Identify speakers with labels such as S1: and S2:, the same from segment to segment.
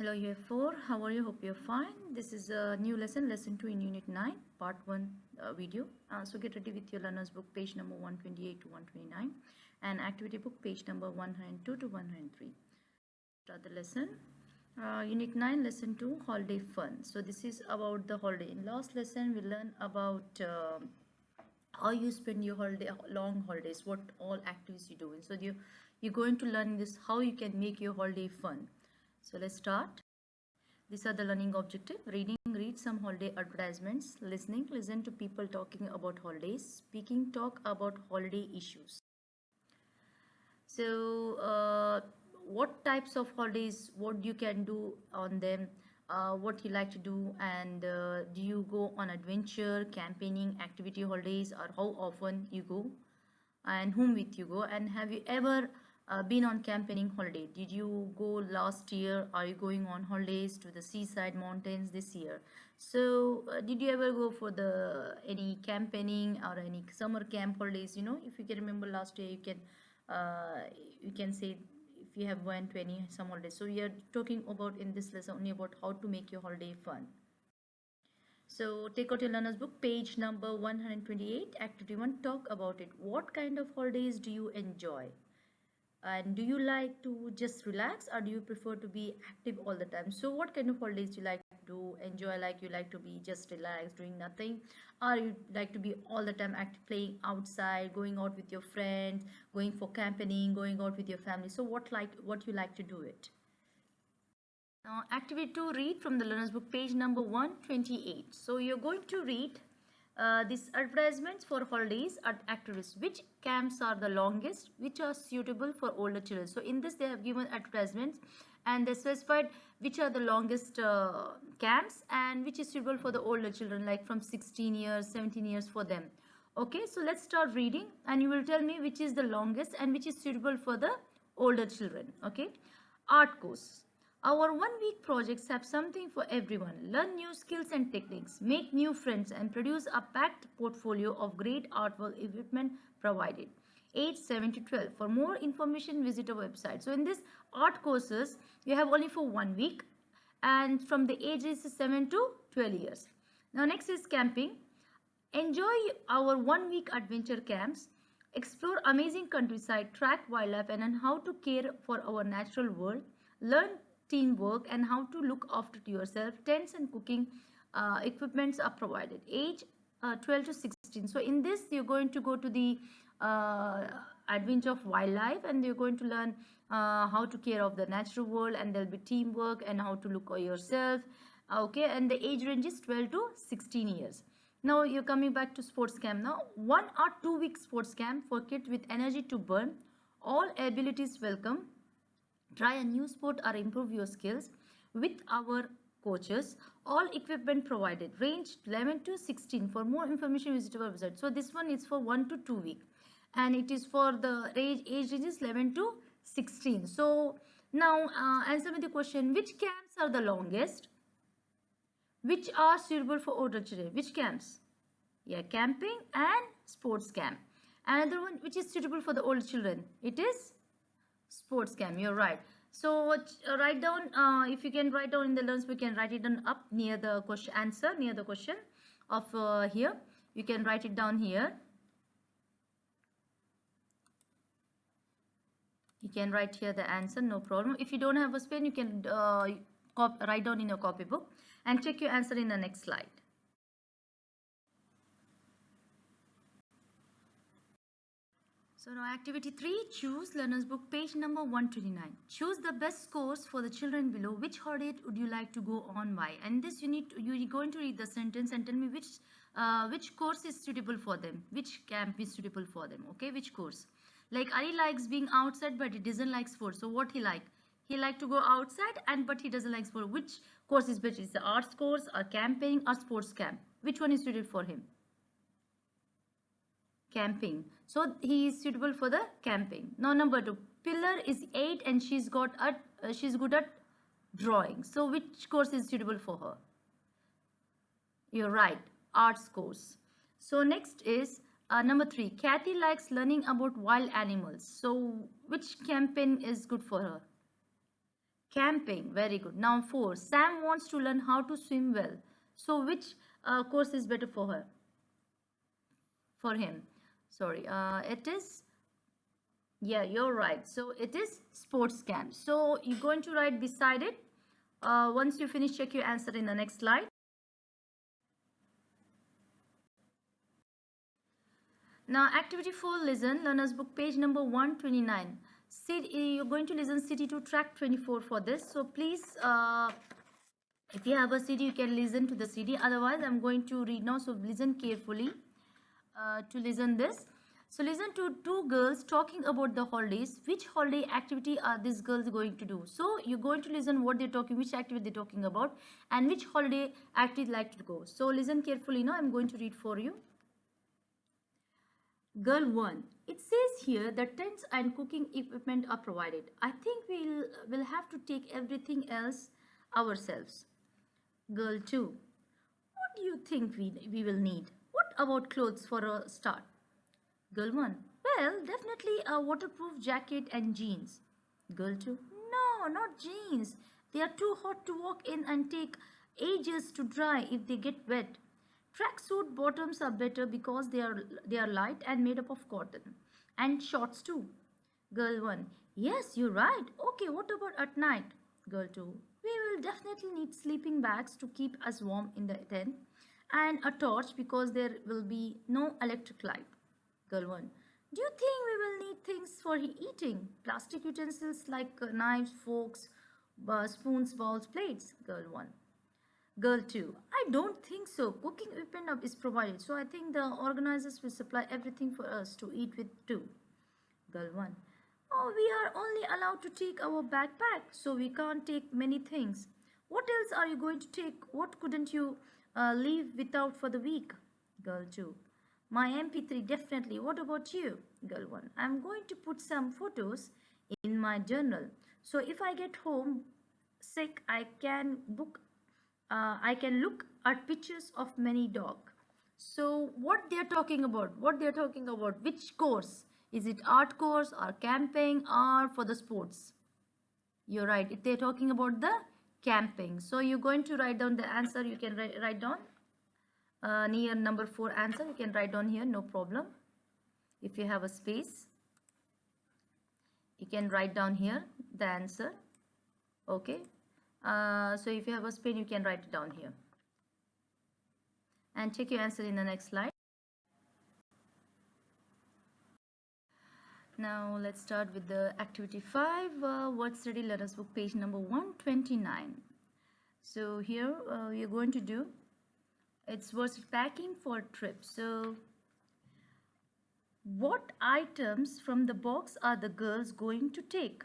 S1: Hello year 4, how are you? Hope you're fine. This is a new lesson 2 in unit 9, part 1 video. So get ready with your learner's book page number 128 to 129 and activity book page number 102 to 103. Start the lesson. Unit 9 lesson 2 holiday fun. So this is about the holiday. In last lesson we learned about how you spend your holiday, long holidays, what all activities you do. So you're going to learn this how you can make your holiday fun. So let's start. These are the learning objective. Reading, read some holiday advertisements. Listening, listen to people talking about holidays. Speaking, talk about holiday issues. So what types of holidays, what you can do on them, what you like to do, and do you go on adventure, campaigning, activity holidays, or how often you go, and whom with you go, and have you ever been on campaigning holiday? Did you go last year? Are you going on holidays to the seaside mountains this year? So did you ever go for the any campaigning or any summer camp holidays? If you can remember last year, you can say if you have went to any summer holidays. So we are talking about in this lesson only about how to make your holiday fun. So take out your learner's book, page number 128, activity 1, talk about it. What kind of holidays do you enjoy? And do you like to just relax, or do you prefer to be active all the time? So what kind of holidays do you like to enjoy? Like you like to be just relaxed, doing nothing, or you like to be all the time active, playing outside, going out with your friends, going for campaigning, going out with your family? So what you like to do it? Now, activity 2, read from the learner's book, page number 128. So, you're going to read these advertisements for holidays at activities. Which camps are the longest, which are suitable for older children? So, in this, they have given advertisements and they specified which are the longest camps and which is suitable for the older children, like from 16 years, 17 years for them. Okay, so let's start reading and you will tell me which is the longest and which is suitable for the older children. Okay, art course. Our 1 week projects have something for everyone. Learn new skills and techniques, make new friends, and produce a packed portfolio of great artwork equipment provided. Age 7 to 12. For more information, visit our website. So, in this art courses, you have only for 1 week, and from the ages 7 to 12 years. Now, next is camping. Enjoy our 1 week adventure camps. Explore amazing countryside, track wildlife, and on how to care for our natural world. Learn teamwork and how to look after yourself. Tents and cooking equipments are provided. Age 12 to 16. So in this you're going to go to the adventure of wildlife and you're going to learn how to care of the natural world, and there'll be teamwork and how to look for yourself. Okay, and the age range is 12 to 16 years. Now you're coming back to sports camp. Now 1 or 2 week sports camp for kids with energy to burn. All abilities welcome. Try a new sport or improve your skills with our coaches. All equipment provided. Range 11 to 16. For more information, visit our website. So this one is for 1 to 2 week, and it is for the age ranges 11 to 16. So now answer me the question: which camps are the longest? Which are suitable for older children? Which camps? Yeah, camping and sports camp. Another one which is suitable for the older children, it is sports camp. You're right. So write down, if you can write down in the learns, we can write it down up near the question answer, near the question of here. You can write it down here. You can write here the answer, no problem. If you don't have a pen, you can write down in your copybook and check your answer in the next slide. So now activity 3, choose learner's book, page number 129. Choose the best scores for the children below. Which holiday would you like to go on? Why? And this you're going to read the sentence and tell me which course is suitable for them, which camp is suitable for them. Okay, which course? Like Ali likes being outside, but he doesn't like sports. So what he like? He like to go outside, but he doesn't like sport. Which course is better? Is the arts course or camping or sports camp? Which one is suited for him? Camping. So he is suitable for the camping. Now number 2, Pillar is 8 and she's good at drawing. So which course is suitable for her? You're right, arts course. So next is number 3, Kathy likes learning about wild animals. So which campaign is good for her? Camping, very good. Now 4, Sam wants to learn how to swim well. So which course is better for her? For him. Sorry, it is, yeah, you're right. So it is sports camp. So you're going to write beside it. Once you finish, check your answer in the next slide. Now activity 4, listen, learner's book, page number 129. You're going to listen CD to track 24 for this. So please, if you have a CD, you can listen to the CD. Otherwise, I'm going to read now. So listen carefully to listen this. So listen to two girls talking about the holidays. Which holiday activity are these girls going to do? So you're going to listen what they're talking, which activity they're talking about, and which holiday activity they like to go. So listen carefully now. I'm going to read for you. Girl 1. It says here that tents and cooking equipment are provided. I think we'll have to take everything else ourselves. Girl 2. What do you think we will need? What about clothes for a start? Girl 1. Well, definitely a waterproof jacket and jeans. Girl 2. No, not jeans. They are too hot to walk in and take ages to dry if they get wet. Tracksuit bottoms are better because they are light and made up of cotton. And shorts too. Girl 1. Yes, you're right. Okay, what about at night? Girl 2. We will definitely need sleeping bags to keep us warm in the tent. And a torch because there will be no electric light. Girl 1. Do you think we will need things for eating? Plastic utensils like knives, forks, spoons, bowls, plates? Girl 1. Girl 2. I don't think so. Cooking equipment is provided, so I think the organizers will supply everything for us to eat with too. Girl 1. Oh, we are only allowed to take our backpack, so we can't take many things. What else are you going to take? What couldn't you leave without for the week? Girl 2. My MP3 definitely. What about you? Girl 1. I'm going to put some photos in my journal. So if I get home sick, I can look at pictures of many dogs. So what they're talking about? What they're talking about? Which course? Is it art course or camping or for the sports? You're right. If they're talking about the camping. So you're going to write down the answer. You can write down near number 4 answer. You can write down here. No problem. If you have a space, you can write down here the answer. Okay. So if you have a pen, you can write it down here. And check your answer in the next slide. Now let's start with the activity 5, word study learners book, page number 129. So here we are going to do, it's words packing for trip. So what items from the box are the girls going to take?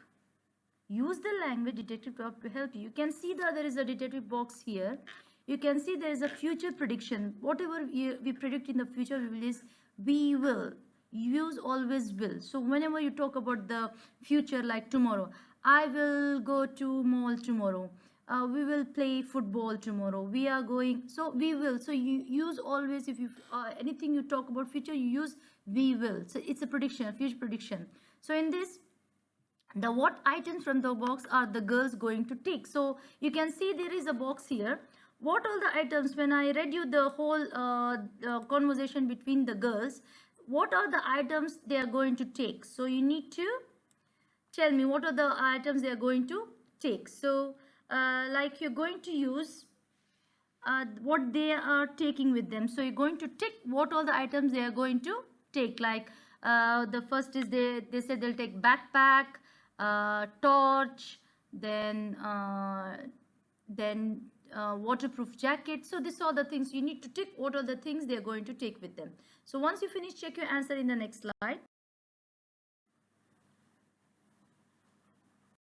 S1: Use the language detective box to help you. You can see that there is a detective box here. You can see there is a future prediction. Whatever we predict in the future, we will. Use always will. So whenever you talk about the future, like tomorrow, I will go to mall tomorrow. We will play football tomorrow. We are going. So we will. So you use always. If you anything you talk about future, you use we will. So it's a prediction, a future prediction. So in this, the what items from the box are the girls going to take? So you can see there is a box here. What all the items, when I read you the whole conversation between the girls, what are the items they are going to take? So you need to tell me what are the items they are going to take. So like you're going to use what they are taking with them. So you're going to tick what all the items they are going to take. Like the first is they said they'll take backpack, torch, then waterproof jacket. So these are the things you need to tick what are the things they're going to take with them. So once you finish, check your answer in the next slide.